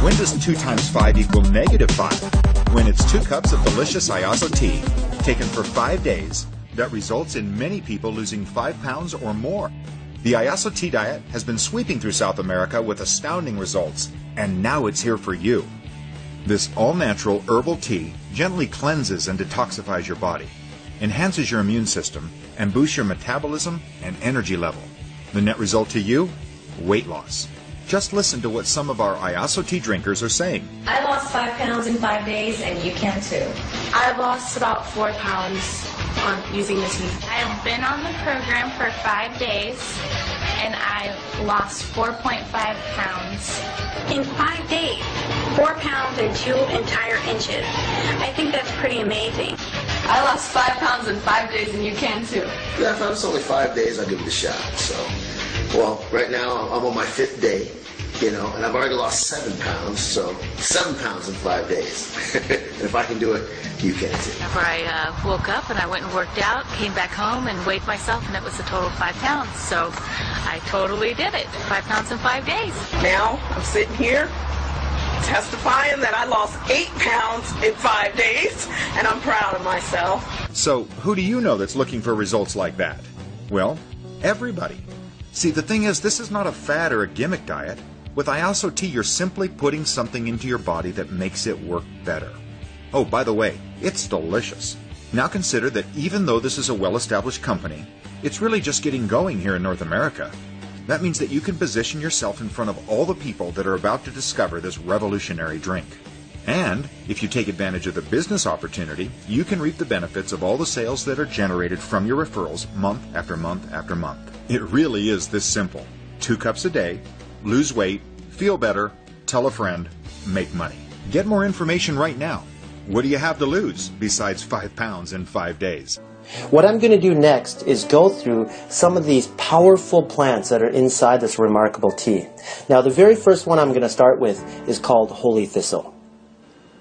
When does 2 times 5 equal -5? When it's 2 cups of delicious Iaso tea, taken for 5 days, that results in many people losing 5 pounds or more. The Iaso tea diet has been sweeping through South America with astounding results, and now it's here for you. This all-natural herbal tea gently cleanses and detoxifies your body, enhances your immune system, and boosts your metabolism and energy level. The net result to you? Weight loss. Just listen to what some of our Iaso tea drinkers are saying. I lost 5 pounds in 5 days, and you can too. I've lost about 4 pounds on using the tea. I've been on the program for 5 days, and I lost 4.5 pounds. In 5 days, 4 pounds and 2 entire inches. I think that's pretty amazing. I lost 5 pounds in 5 days, and you can too. Yeah, if it's only 5 days, I'll give it a shot. So, well, right now I'm on my 5th day, you know, and I've already lost 7 pounds. So 7 pounds in 5 days. And if I can do it, you can too. After I woke up and I went and worked out, came back home and weighed myself, and it was a total of 5 pounds. So I totally did it. 5 pounds in 5 days. Now I'm sitting here testifying that I lost 8 pounds in 5 days, and I'm proud of myself. So, who do you know that's looking for results like that? Well, everybody. See, the thing is, this is not a fad or a gimmick diet. With Iaso tea, you're simply putting something into your body that makes it work better. Oh, by the way, it's delicious. Now consider that even though this is a well-established company, it's really just getting going here in North America. That means that you can position yourself in front of all the people that are about to discover this revolutionary drink. And if you take advantage of the business opportunity, you can reap the benefits of all the sales that are generated from your referrals month after month after month. It really is this simple. 2 cups a day, lose weight, feel better, tell a friend, make money. Get more information right now. What do you have to lose besides 5 pounds in 5 days? What I'm going to do next is go through some of these powerful plants that are inside this remarkable tea. Now, the very first one I'm going to start with is called holy thistle.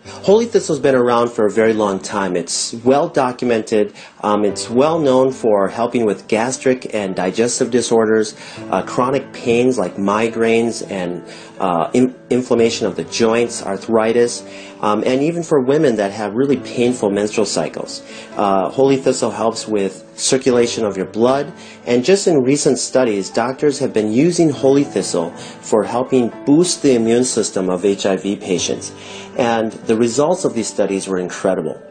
Holy thistle has been around for a very long time. It's well documented. It's well known for helping with gastric and digestive disorders, chronic pains like migraines and inflammation of the joints, arthritis, and even for women that have really painful menstrual cycles. Holy thistle helps with circulation of your blood, and just in recent studies, doctors have been using holy thistle for helping boost the immune system of HIV patients, and the results of these studies were incredible.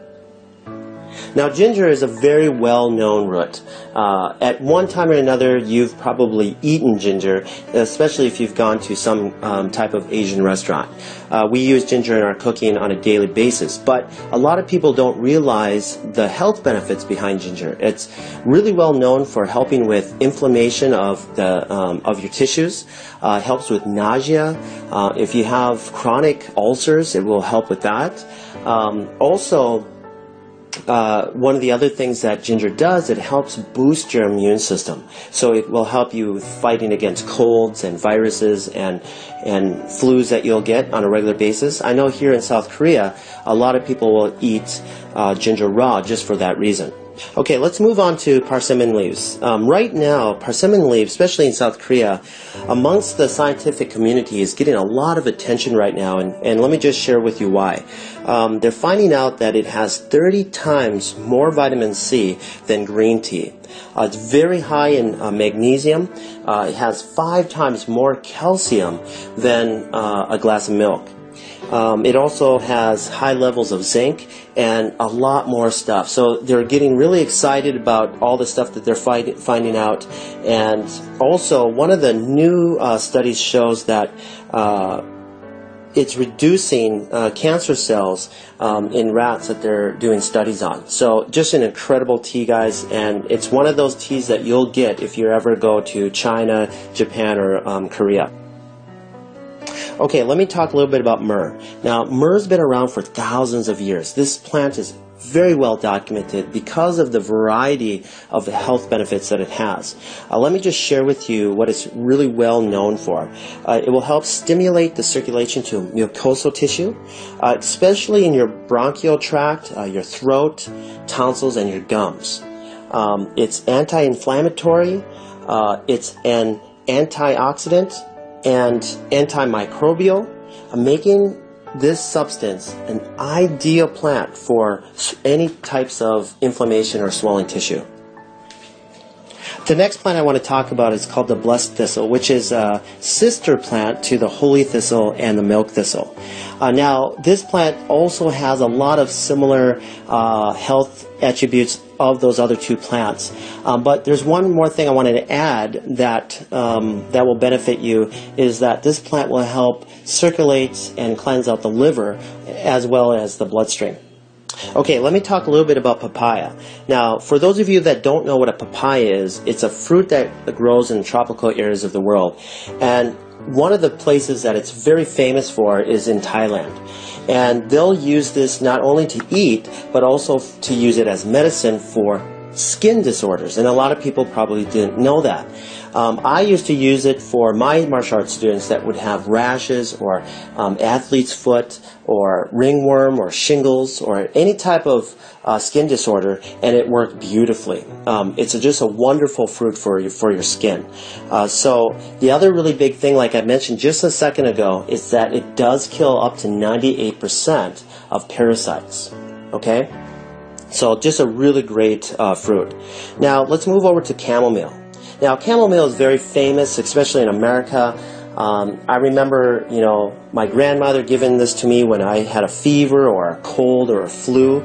Now, ginger is a very well-known root. At one time or another, you've probably eaten ginger, especially if you've gone to some type of Asian restaurant. We use ginger in our cooking on a daily basis, but a lot of people don't realize the health benefits behind ginger. It's really well known for helping with inflammation of your tissues. It helps with nausea. If you have chronic ulcers, it will help with that. Also, one of the other things that ginger does, it helps boost your immune system. So it will help you with fighting against colds and viruses and flus that you'll get on a regular basis. I know here in South Korea, a lot of people will eat ginger raw just for that reason. Okay, let's move on to persimmon leaves. Right now, persimmon leaves, especially in South Korea, amongst the scientific community is getting a lot of attention right now, and let me just share with you why. They're finding out that it has 30 times more vitamin C than green tea. It's very high in magnesium. It has 5 times more calcium than a glass of milk. It also has high levels of zinc and a lot more stuff. So they're getting really excited about all the stuff that they're finding out. And also, one of the new studies shows that it's reducing cancer cells in rats that they're doing studies on. So just an incredible tea, guys, and it's one of those teas that you'll get if you ever go to China, Japan, or Korea. Okay, let me talk a little bit about myrrh. Now, myrrh's been around for thousands of years. This plant is very well documented because of the variety of the health benefits that it has. Let me just share with you what it's really well known for. It will help stimulate the circulation to mucosal tissue, especially in your bronchial tract, your throat, tonsils, and your gums. It's anti-inflammatory, it's an antioxidant, and antimicrobial, making this substance an ideal plant for any types of inflammation or swelling tissue. The next plant I want to talk about is called the blessed thistle, which is a sister plant to the holy thistle and the milk thistle. Now, this plant also has a lot of similar health attributes of those other two plants. But there's one more thing I wanted to add that that will benefit you, is that this plant will help circulate and cleanse out the liver as well as the bloodstream. Okay, let me talk a little bit about papaya. Now, for those of you that don't know what a papaya is, it's a fruit that grows in tropical areas of the world. And one of the places that it's very famous for is in Thailand. And they'll use this not only to eat, but also to use it as medicine for skin disorders. And a lot of people probably didn't know that. I used to use it for my martial arts students that would have rashes or athlete's foot or ringworm or shingles or any type of skin disorder, and it worked beautifully. It's just a wonderful fruit for your skin. So the other really big thing, like I mentioned just a second ago, is that it does kill up to 98% of parasites. Okay? So just a really great fruit. Now let's move over to chamomile. Now, chamomile is very famous, especially in America. I remember, my grandmother giving this to me when I had a fever or a cold or a flu.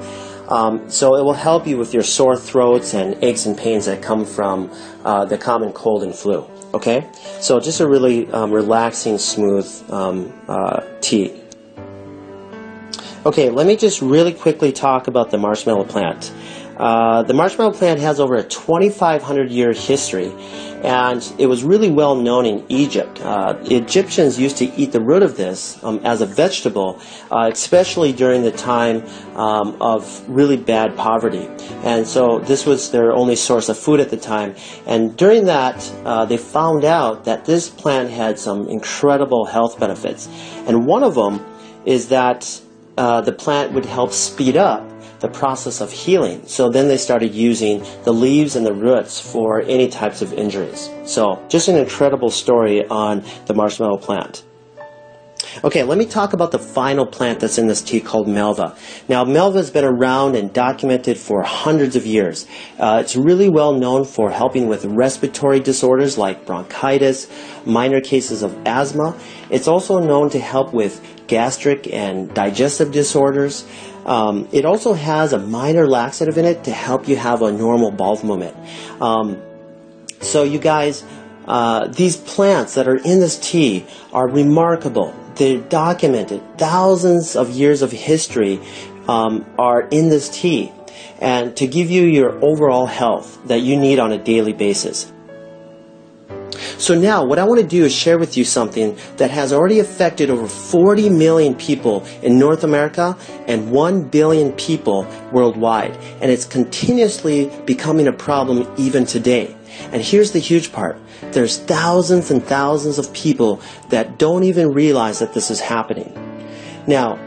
So it will help you with your sore throats and aches and pains that come from the common cold and flu. Okay? So just a really relaxing, smooth tea. Okay, let me just really quickly talk about the marshmallow plant. The marshmallow plant has over a 2,500-year history, and it was really well known in Egypt. Egyptians used to eat the root of this as a vegetable, especially during the time of really bad poverty. And so this was their only source of food at the time. And during that, they found out that this plant had some incredible health benefits. And one of them is that the plant would help speed up the process of healing. So then they started using the leaves and the roots for any types of injuries. So just an incredible story on the marshmallow plant. Okay, let me talk about the final plant that's in this tea called Melva. Now, Melva has been around and documented for hundreds of years. It's really well known for helping with respiratory disorders like bronchitis, minor cases of asthma. It's also known to help with gastric and digestive disorders. It also has a minor laxative in it to help you have a normal bowel movement. So you guys, these plants that are in this tea are remarkable. They're documented. Thousands of years of history are in this tea, and to give you your overall health that you need on a daily basis. So now what I want to do is share with you something that has already affected over 40 million people in North America and 1 billion people worldwide. And it's continuously becoming a problem even today. And here's the huge part. There's thousands and thousands of people that don't even realize that this is happening. Now,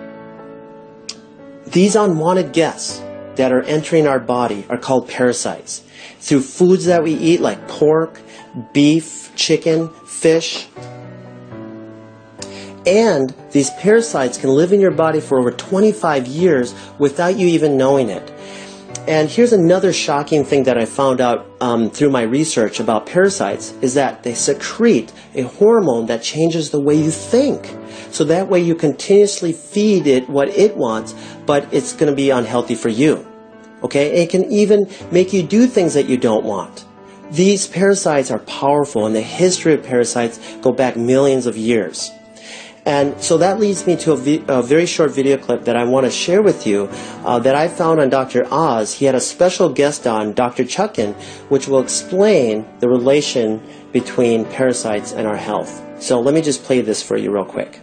these unwanted guests that are entering our body are called parasites. Through foods that we eat like pork, beef, chicken, fish. And these parasites can live in your body for over 25 years without you even knowing it. And here's another shocking thing that I found out through my research about parasites, is that they secrete a hormone that changes the way you think. So that way you continuously feed it what it wants, but it's going to be unhealthy for you. Okay? It can even make you do things that you don't want. These parasites are powerful, and the history of parasites go back millions of years. And so that leads me to a very short video clip that I want to share with you that I found on Dr. Oz. He had a special guest on, Dr. Chuckin, which will explain the relation between parasites and our health. So let me just play this for you real quick.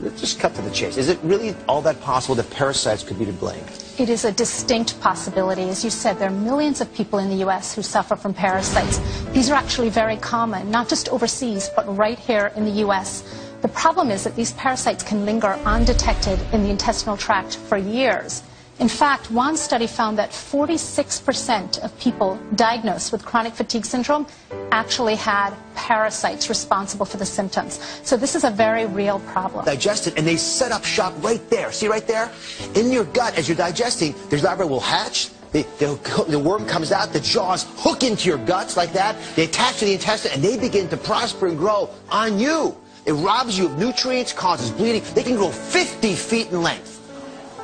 Let's just cut to the chase. Is it really all that possible that parasites could be to blame? It is a distinct possibility. As you said, there are millions of people in the U.S. who suffer from parasites. These are actually very common, not just overseas, but right here in the U.S. The problem is that these parasites can linger undetected in the intestinal tract for years. In fact, one study found that 46% of people diagnosed with chronic fatigue syndrome actually had parasites responsible for the symptoms. So this is a very real problem. Digest it, and they set up shop right there. See right there? In your gut, as you're digesting, there's larvae will hatch. The worm comes out, the jaws hook into your guts like that. They attach to the intestine, and they begin to prosper and grow on you. It robs you of nutrients, causes bleeding. They can grow 50 feet in length.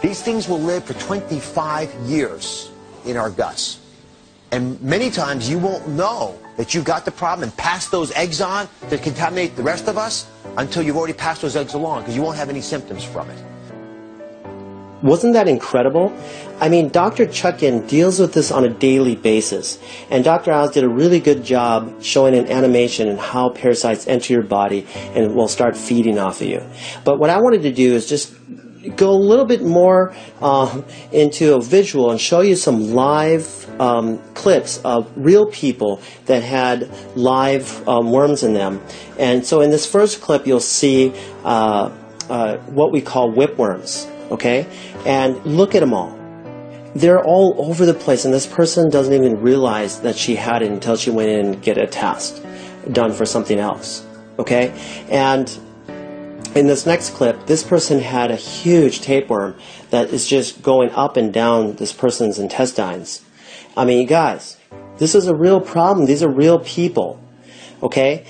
These things will live for 25 years in our guts. And many times you won't know that you got the problem and passed those eggs on to contaminate the rest of us until you've already passed those eggs along, because you won't have any symptoms from it. Wasn't that incredible? I mean, Dr. Chuckin deals with this on a daily basis. And Dr. Oz did a really good job showing an animation and how parasites enter your body and will start feeding off of you. But what I wanted to do is just go a little bit more into a visual and show you some live clips of real people that had live worms in them. And so in this first clip, you'll see what we call whipworms. Okay? And look at them all. They're all over the place, and this person doesn't even realize that she had it until she went in and get a test done for something else. Okay? And in this next clip, this person had a huge tapeworm that is just going up and down this person's intestines. I mean, you guys, this is a real problem. These are real people. Okay?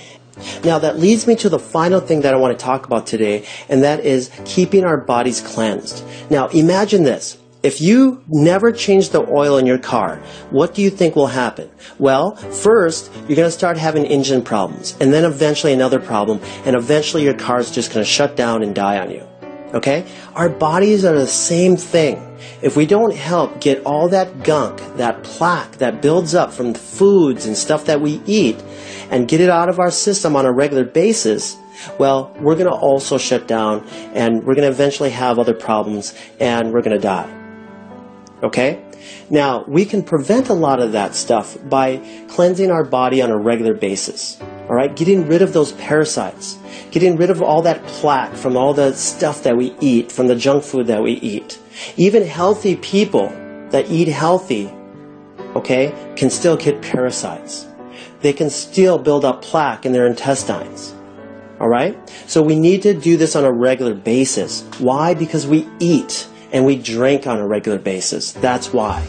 Now that leads me to the final thing that I want to talk about today, and that is keeping our bodies cleansed. Now imagine this. If you never change the oil in your car, what do you think will happen? Well, first, you're going to start having engine problems, and then eventually another problem, and eventually your car is just going to shut down and die on you. Okay? Our bodies are the same thing. If we don't help get all that gunk, that plaque that builds up from the foods and stuff that we eat, and get it out of our system on a regular basis, well, we're going to also shut down, and we're going to eventually have other problems, and we're going to die. Okay? Now, we can prevent a lot of that stuff by cleansing our body on a regular basis. All right? Getting rid of those parasites. Getting rid of all that plaque from all the stuff that we eat, from the junk food that we eat. Even healthy people that eat healthy, okay, can still get parasites. They can still build up plaque in their intestines. All right? So we need to do this on a regular basis. Why? Because we eat and we drink on a regular basis. That's why.